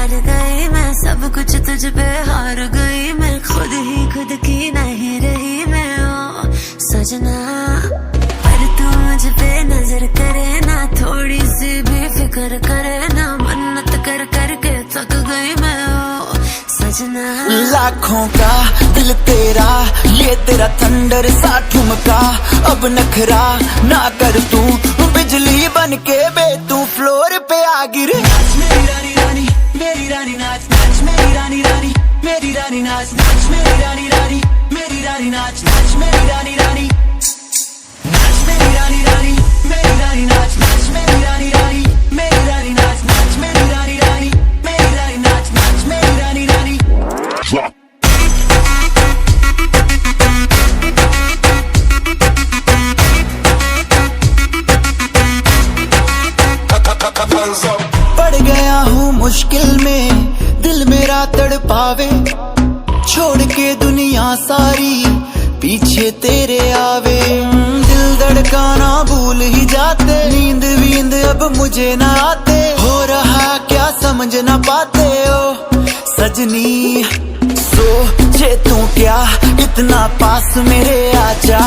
हार गई मैं, सब कुछ तुझ पे हार गई मैं, खुद ही खुद की नहीं रही मैं ओ सजना। पर तू मुझ पे नजर करे ना, थोड़ी सी भी फिक्र करे ना, मन्नत कर करके थक गई मैं ओ सजना। लाखों का दिल तेरा, ये तेरा थंडर सा ठुमका, अब नखरा ना कर तू, बिजली बन के बे तू फ्लोर पे आ गिरे। नाच मेरी रानी रानी, मेरी रानी नाच, नाच मेरी रानी रानी, मेरी रानी नाच, नाच मेरी रानी रानी, मेरी रानी नाच, नाच मेरी रानी रानी, नाच मेरी रानी रानी, मेरी रानी नाच, नाच मेरी रानी रानी, मेरी रानी नाच, नाच मेरी रानी रानी, मेरी रानी नाच, नाच मेरी रानी रानी। पड़ गया हूँ मुश्किल में, दिल मेरा तड़पावे, छोड़ के दुनिया सारी पीछे तेरे आवे। दिल धड़काना भूल ही जाते, नींद वींद अब मुझे ना आते, हो रहा क्या समझ ना पाते ओ सजनी। सोचे तू क्या इतना पास मेरे आजा।